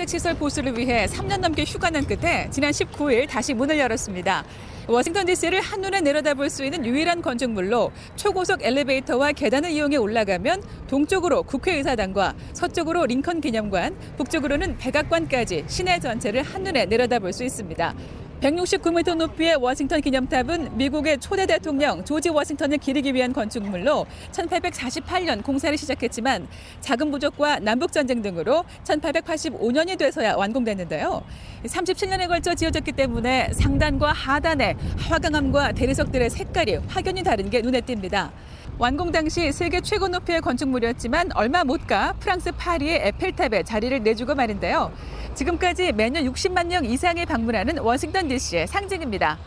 시설 보수를 위해 3년 넘게 휴가 난 끝에 지난 19일 다시 문을 열었습니다. 워싱턴 DC를 한눈에 내려다볼 수 있는 유일한 건축물로 초고속 엘리베이터와 계단을 이용해 올라가면 동쪽으로 국회의사당과 서쪽으로 링컨 기념관, 북쪽으로는 백악관까지 시내 전체를 한눈에 내려다볼 수 있습니다. 169m 높이의 워싱턴 기념탑은 미국의 초대 대통령 조지 워싱턴을 기리기 위한 건축물로 1848년 공사를 시작했지만 자금 부족과 남북전쟁 등으로 1885년이 돼서야 완공됐는데요. 37년에 걸쳐 지어졌기 때문에 상단과 하단의 화강암과 대리석들의 색깔이 확연히 다른 게 눈에 띕니다. 완공 당시 세계 최고 높이의 건축물이었지만 얼마 못 가 프랑스 파리의 에펠탑에 자리를 내주고 마는데요. 지금까지 매년 60만 명 이상이 방문하는 워싱턴 DC의 상징입니다.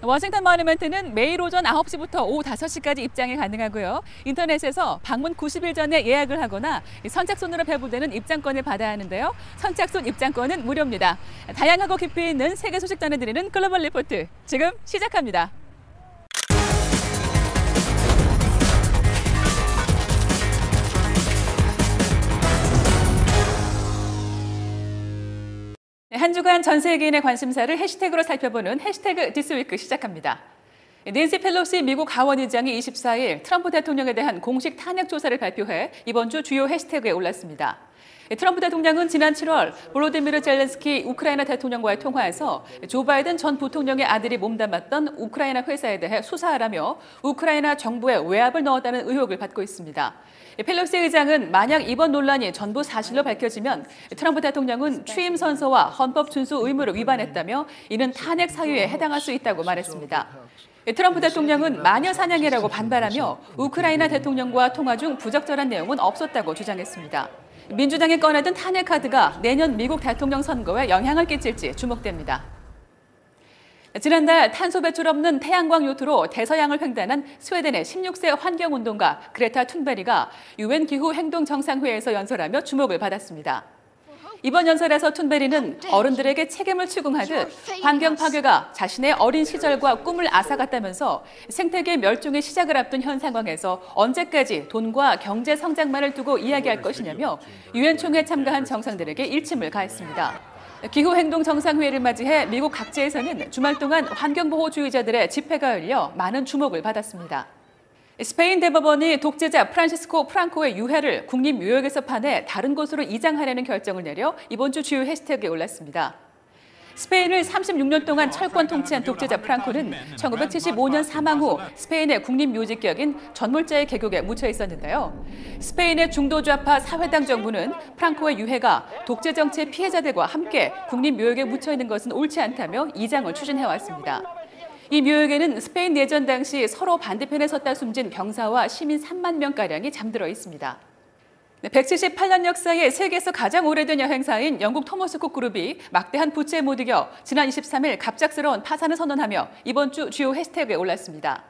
워싱턴 모뉴먼트는 매일 오전 9시부터 오후 5시까지 입장이 가능하고요. 인터넷에서 방문 90일 전에 예약을 하거나 선착순으로 배부되는 입장권을 받아야 하는데요. 선착순 입장권은 무료입니다. 다양하고 깊이 있는 세계 소식 전해드리는 글로벌 리포트, 지금 시작합니다. 한 주간 전 세계인의 관심사를 해시태그로 살펴보는 해시태그 디스위크 시작합니다. 낸시 펠로시 미국 하원의장이 24일 트럼프 대통령에 대한 공식 탄핵 조사를 발표해 이번 주 주요 해시태그에 올랐습니다. 트럼프 대통령은 지난 7월 볼로디미르 젤렌스키 우크라이나 대통령과의 통화에서 조 바이든 전 부통령의 아들이 몸담았던 우크라이나 회사에 대해 수사하라며 우크라이나 정부에 외압을 넣었다는 의혹을 받고 있습니다. 펠로시 의장은 만약 이번 논란이 전부 사실로 밝혀지면 트럼프 대통령은 취임 선서와 헌법 준수 의무를 위반했다며 이는 탄핵 사유에 해당할 수 있다고 말했습니다. 트럼프 대통령은 마녀 사냥이라고 반발하며 우크라이나 대통령과 통화 중 부적절한 내용은 없었다고 주장했습니다. 민주당이 꺼내든 탄핵 카드가 내년 미국 대통령 선거에 영향을 끼칠지 주목됩니다. 지난달 탄소 배출 없는 태양광 요트로 대서양을 횡단한 스웨덴의 16세 환경운동가 그레타 툰베리가 유엔 기후 행동 정상회의에서 연설하며 주목을 받았습니다. 이번 연설에서 툰베리는 어른들에게 책임을 추궁하듯 환경 파괴가 자신의 어린 시절과 꿈을 앗아갔다면서 생태계 멸종의 시작을 앞둔 현 상황에서 언제까지 돈과 경제 성장만을 두고 이야기할 것이냐며 유엔 총회에 참가한 정상들에게 일침을 가했습니다. 기후행동 정상회의를 맞이해 미국 각지에서는 주말 동안 환경보호주의자들의 집회가 열려 많은 주목을 받았습니다. 스페인 대법원이 독재자 프란시스코 프랑코의 유해를 국립묘역에서 파내 다른 곳으로 이장하려는 결정을 내려 이번 주 주요 해시태그에 올랐습니다. 스페인을 36년 동안 철권 통치한 독재자 프랑코는 1975년 사망 후 스페인의 국립묘지격인 전몰자의 계곡에 묻혀 있었는데요. 스페인의 중도좌파 사회당 정부는 프랑코의 유해가 독재 정치의 피해자들과 함께 국립묘역에 묻혀 있는 것은 옳지 않다며 이장을 추진해왔습니다. 이 묘역에는 스페인 내전 당시 서로 반대편에 섰다 숨진 병사와 시민 3만 명가량이 잠들어 있습니다. 178년 역사의 세계에서 가장 오래된 여행사인 영국 토머스 쿡 그룹이 막대한 부채에 못 이겨 지난 23일 갑작스러운 파산을 선언하며 이번 주 주요 해시태그에 올랐습니다.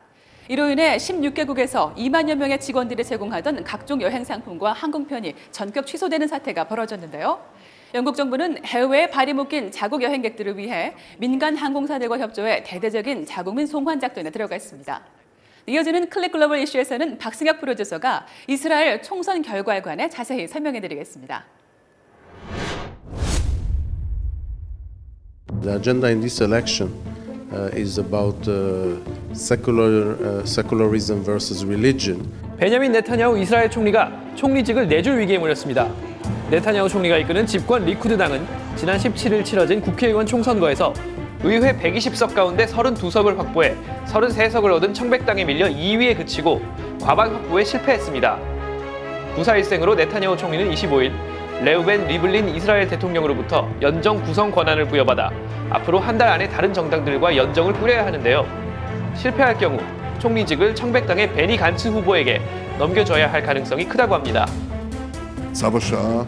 이로 인해 16개국에서 2만여 명의 직원들이 제공하던 각종 여행 상품과 항공편이 전격 취소되는 사태가 벌어졌는데요. 영국 정부는 해외에 발이 묶인 자국 여행객들을 위해 민간 항공사들과 협조해 대대적인 자국민 송환 작전에 들어가 있습니다. 이어지는 클릭 글로벌 이슈에서는 박승혁 프로듀서가 이스라엘 총선 결과에 관해 자세히 설명해드리겠습니다. The agenda in this election is about secularism versus religion. 베냐민 네타냐후 이스라엘 총리가 총리직을 내줄 위기에 몰렸습니다. 네타냐후 총리가 이끄는 집권 리쿠드당은 지난 17일 치러진 국회의원 총선거에서 의회 120석 가운데 32석을 확보해 33석을 얻은 청백당에 밀려 2위에 그치고 과반 확보에 실패했습니다. 구사일생으로 네타냐후 총리는 25일 레우벤 리블린 이스라엘 대통령으로부터 연정 구성 권한을 부여받아 앞으로 한 달 안에 다른 정당들과 연정을 꾸려야 하는데요. 실패할 경우 총리직을 청백당의 베니 간츠 후보에게 넘겨줘야 할 가능성이 크다고 합니다. צו השעה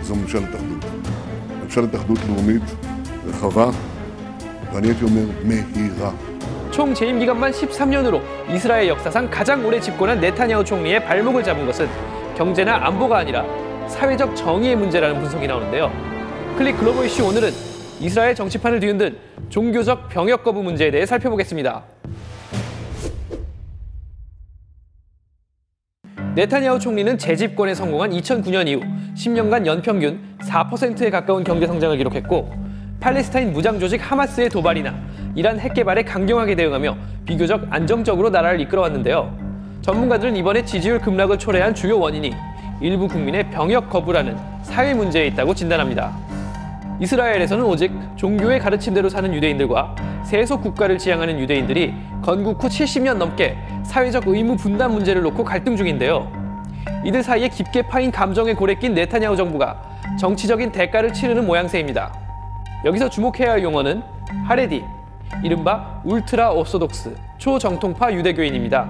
זו ממשלת אחדות לאומית רחבה, ואני הייתי אומר מהירה. 총 재임 기간만 13년으로 이스라엘 역사상 가장 오래 집권한 네타냐후 총리의 발목을 잡은 것은 경제나 안보가 아니라 사회적 정의의 문제라는 분석이 나오는데요. 클릭 글로벌 이슈 오늘은 이스라엘 정치판을 뒤흔든 종교적 병역 거부 문제에 대해 살펴보겠습니다. 네타냐후 총리는 재집권에 성공한 2009년 이후 10년간 연평균 4%에 가까운 경제 성장을 기록했고 팔레스타인 무장 조직 하마스의 도발이나 이란 핵 개발에 강경하게 대응하며 비교적 안정적으로 나라를 이끌어왔는데요. 전문가들은 이번에 지지율 급락을 초래한 주요 원인이 일부 국민의 병역 거부라는 사회 문제에 있다고 진단합니다. 이스라엘에서는 오직 종교의 가르침대로 사는 유대인들과 세속 국가를 지향하는 유대인들이 건국 후 70년 넘게 사회적 의무 분담 문제를 놓고 갈등 중인데요. 이들 사이에 깊게 파인 감정의 골에 낀 네타냐후 정부가 정치적인 대가를 치르는 모양새입니다. 여기서 주목해야 할 용어는 하레디, 이른바 울트라 오소독스, 초정통파 유대교인입니다.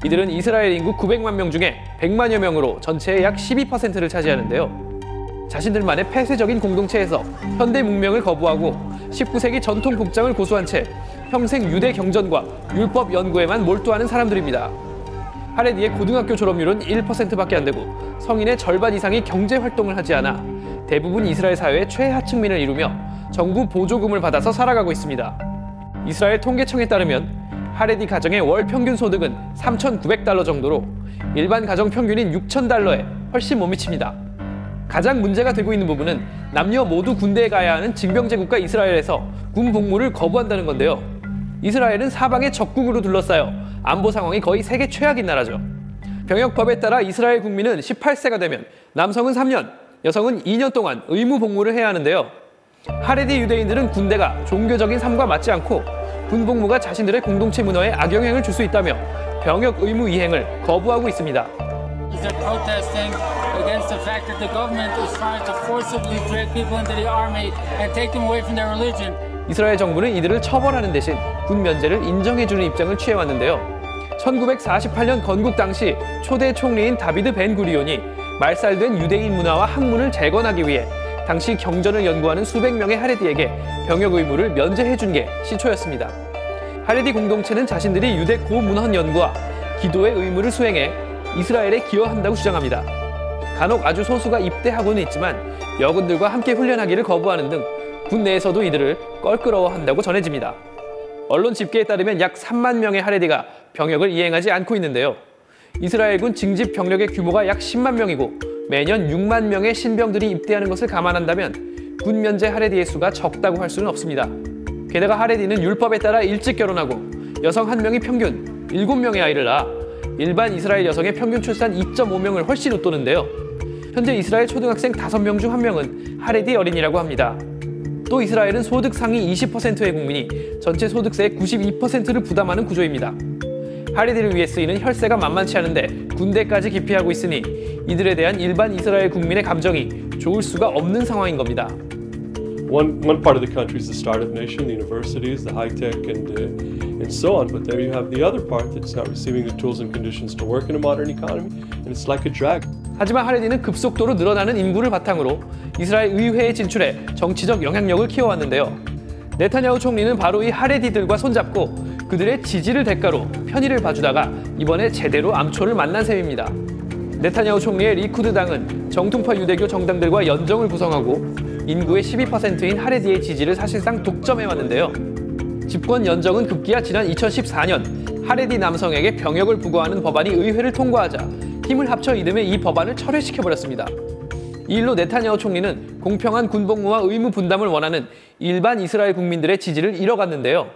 이들은 이스라엘 인구 900만 명 중에 100만여 명으로 전체의 약 12%를 차지하는데요. 자신들만의 폐쇄적인 공동체에서 현대 문명을 거부하고 19세기 전통 복장을 고수한 채 평생 유대 경전과 율법 연구에만 몰두하는 사람들입니다. 하레디의 고등학교 졸업률은 1%밖에 안 되고 성인의 절반 이상이 경제 활동을 하지 않아 대부분 이스라엘 사회의 최하층민을 이루며 정부 보조금을 받아서 살아가고 있습니다. 이스라엘 통계청에 따르면 하레디 가정의 월 평균 소득은 3,900달러 정도로 일반 가정 평균인 6,000달러에 훨씬 못 미칩니다. 가장 문제가 되고 있는 부분은 남녀 모두 군대에 가야 하는 징병제 국가 이스라엘에서 군 복무를 거부한다는 건데요. 이스라엘은 사방에 적국으로 둘러싸여 안보 상황이 거의 세계 최악인 나라죠. 병역법에 따라 이스라엘 국민은 18세가 되면 남성은 3년, 여성은 2년 동안 의무 복무를 해야 하는데요. 하레디 유대인들은 군대가 종교적인 삶과 맞지 않고 군 복무가 자신들의 공동체 문화에 악영향을 줄 수 있다며 병역 의무 이행을 거부하고 있습니다. They're protesting against the fact that the government is trying to forcibly drag people into the army and take them away from their religion. 이스라엘 정부는 이들을 처벌하는 대신 군 면제를 인정해주는 입장을 취해왔는데요. 1948년 건국 당시 초대 총리인 다비드 벤 구리온이 말살된 유대인 문화와 학문을 재건하기 위해 당시 경전을 연구하는 수백 명의 하레디에게 병역 의무를 면제해준 게 시초였습니다. 하레디 공동체는 자신들이 유대 고문헌 연구와 기도의 의무를 수행해 이스라엘에 기여한다고 주장합니다. 간혹 아주 소수가 입대하고는 있지만 여군들과 함께 훈련하기를 거부하는 등 군 내에서도 이들을 껄끄러워한다고 전해집니다. 언론 집계에 따르면 약 3만 명의 하레디가 병역을 이행하지 않고 있는데요. 이스라엘군 징집 병력의 규모가 약 10만 명이고 매년 6만 명의 신병들이 입대하는 것을 감안한다면 군 면제 하레디의 수가 적다고 할 수는 없습니다. 게다가 하레디는 율법에 따라 일찍 결혼하고 여성 1명이 평균 7명의 아이를 낳아 일반 이스라엘 여성의 평균 출산 2.5명을 훨씬 웃도는데요. 현재 이스라엘 초등학생 5명 중 1명은 하레디 어린이라고 합니다. 또 이스라엘은 소득 상위 20%의 국민이 전체 소득세의 92%를 부담하는 구조입니다. 하레디를 위해 쓰이는 혈세가 만만치 않은데 군대까지 기피하고 있으니 이들에 대한 일반 이스라엘 국민의 감정이 좋을 수가 없는 상황인 겁니다. One part of the country is the startup nation, the universities, the high tech, and so on. But there you have the other part that's not receiving the tools and conditions to work in a modern economy, and it's like a drag. 하지만 하레디는 급속도로 늘어나는 인구를 바탕으로 이스라엘 의회에 진출해 정치적 영향력을 키워왔는데요. 네타냐후 총리는 바로 이 하레디들과 손잡고 그들의 지지를 대가로 편의를 봐주다가 이번에 제대로 암초를 만난 셈입니다. 네타냐후 총리의 리쿠드 당은 정통파 유대교 정당들과 연정을 구성하고 인구의 12%인 하레디의 지지를 사실상 독점해왔는데요. 집권 연정은 급기야 지난 2014년 하레디 남성에게 병역을 부과하는 법안이 의회를 통과하자 힘을 합쳐 이듬해 이 법안을 철회시켜버렸습니다. 이 일로 네타냐후 총리는 공평한 군복무와 의무 분담을 원하는 일반 이스라엘 국민들의 지지를 잃어갔는데요.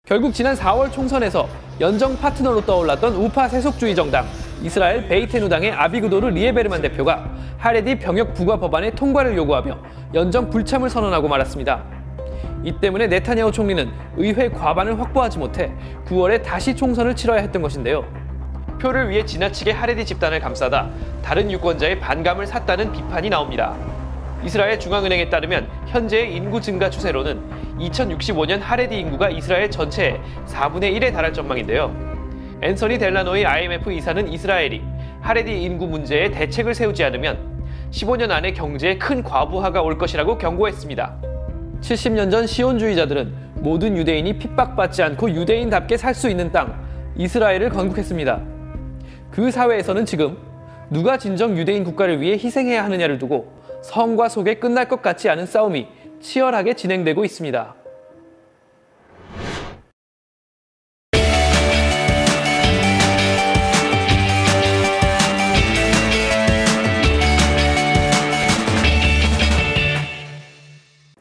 결국 지난 4월 총선에서 연정 파트너로 떠올랐던 우파 세속주의 정당 이스라엘 베이테누당의 아비그도르 리에베르만 대표가 하레디 병역 부과 법안의 통과를 요구하며 연정 불참을 선언하고 말았습니다. 이 때문에 네타냐후 총리는 의회 과반을 확보하지 못해 9월에 다시 총선을 치러야 했던 것인데요. 표를 위해 지나치게 하레디 집단을 감싸다 다른 유권자의 반감을 샀다는 비판이 나옵니다. 이스라엘 중앙은행에 따르면 현재의 인구 증가 추세로는 2065년 하레디 인구가 이스라엘 전체의 4분의 1에 달할 전망인데요. 앤서니 델라노의 IMF 이사는 이스라엘이 하레디 인구 문제에 대책을 세우지 않으면 15년 안에 경제에 큰 과부하가 올 것이라고 경고했습니다. 70년 전 시온주의자들은 모든 유대인이 핍박받지 않고 유대인답게 살 수 있는 땅, 이스라엘을 건국했습니다. 그 사회에서는 지금 누가 진정 유대인 국가를 위해 희생해야 하느냐를 두고 성과 속에 끝날 것 같지 않은 싸움이 치열하게 진행되고 있습니다.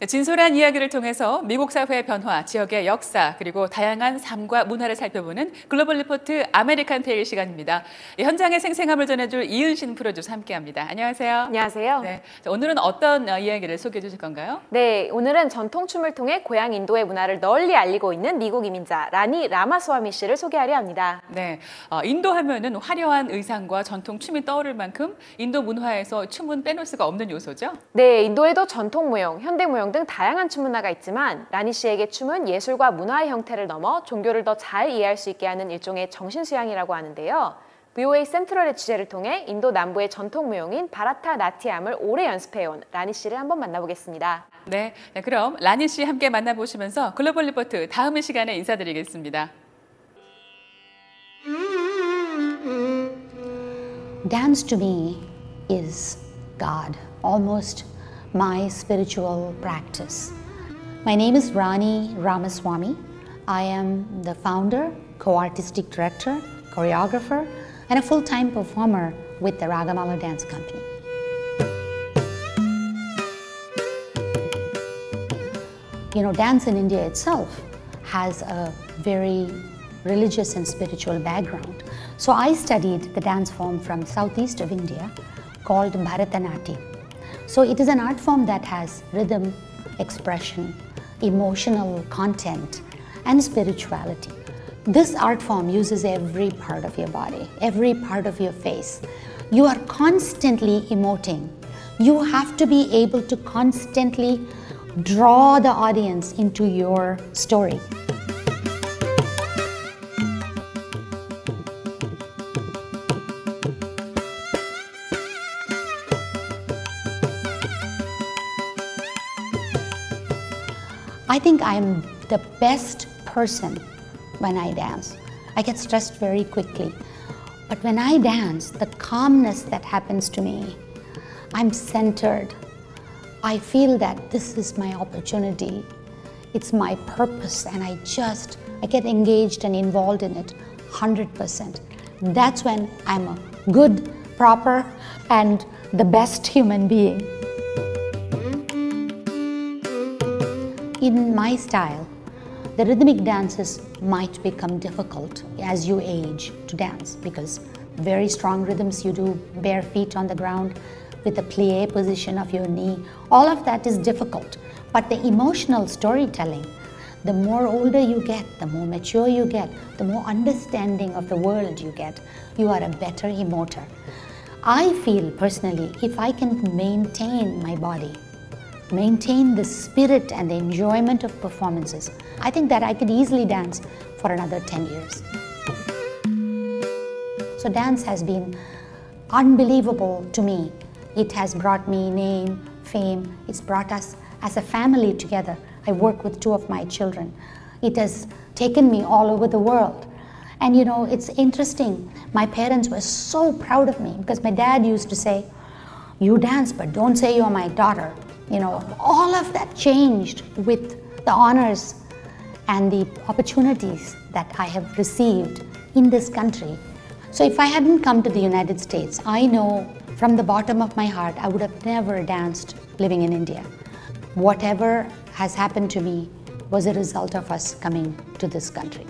진솔한 이야기를 통해서 미국 사회의 변화, 지역의 역사, 그리고 다양한 삶과 문화를 살펴보는 글로벌 리포트 아메리칸 테일 시간입니다. 현장의 생생함을 전해줄 이은신 프로듀서 함께합니다. 안녕하세요. 안녕하세요. 네, 오늘은 어떤 이야기를 소개해 주실 건가요? 네, 오늘은 전통춤을 통해 고향 인도의 문화를 널리 알리고 있는 미국 이민자 라니 라마스와미 씨를 소개하려 합니다. 네, 인도 하면은 화려한 의상과 전통 춤이 떠오를 만큼 인도 문화에서 춤은 빼놓을 수가 없는 요소죠? 네, 인도에도 전통 무용, 현대 무용 등 다양한 춤 문화가 있지만 라니 씨에게 춤은 예술과 문화의 형태를 넘어 종교를 더 잘 이해할 수 있게 하는 일종의 정신수양이라고 하는데요. VOA 센트럴의 취재를 통해 인도 남부의 전통 무용인 바라타 나티암을 오래 연습해온 라니 씨를 한번 만나보겠습니다. 네, 그럼 라니 씨 함께 만나보시면서 글로벌 리포트 다음 시간에 인사드리겠습니다. Dance to me is God, almost my spiritual practice. My name is Rani Ramaswamy. I am the founder, co-artistic director, choreographer, and a full-time performer with the Ragamala Dance Company. You know, dance in India itself has a very religious and spiritual background. So I studied the dance form from southeast of India called Bharatanatyam. So it is an art form that has rhythm, expression, emotional content, and spirituality. This art form uses every part of your body, every part of your face. You are constantly emoting. You have to be able to constantly draw the audience into your story. I think I'm the best person when I dance. I get stressed very quickly. But when I dance, the calmness that happens to me, I'm centered. I feel that this is my opportunity. It's my purpose, and I get engaged and involved in it 100%. That's when I'm a good, proper, and the best human being. In my style, the rhythmic dances might become difficult as you age to dance because very strong rhythms you do bare feet on the ground with the plie position of your knee. All of that is difficult. But the emotional storytelling, the more older you get, the more mature you get, the more understanding of the world you get, you are a better emoter. I feel personally, if I can maintain my body, maintain the spirit and the enjoyment of performances, I think that I could easily dance for another 10 years. So dance has been unbelievable to me. It has brought me name, fame. It's brought us as a family together. I work with 2 of my children. It has taken me all over the world. And you know, it's interesting. My parents were so proud of me because my dad used to say, "You dance, but don't say you're my daughter." You know, all of that changed with the honors and the opportunities that I have received in this country. So if I hadn't come to the United States, I know from the bottom of my heart, I would have never danced living in India. Whatever has happened to me was a result of us coming to this country.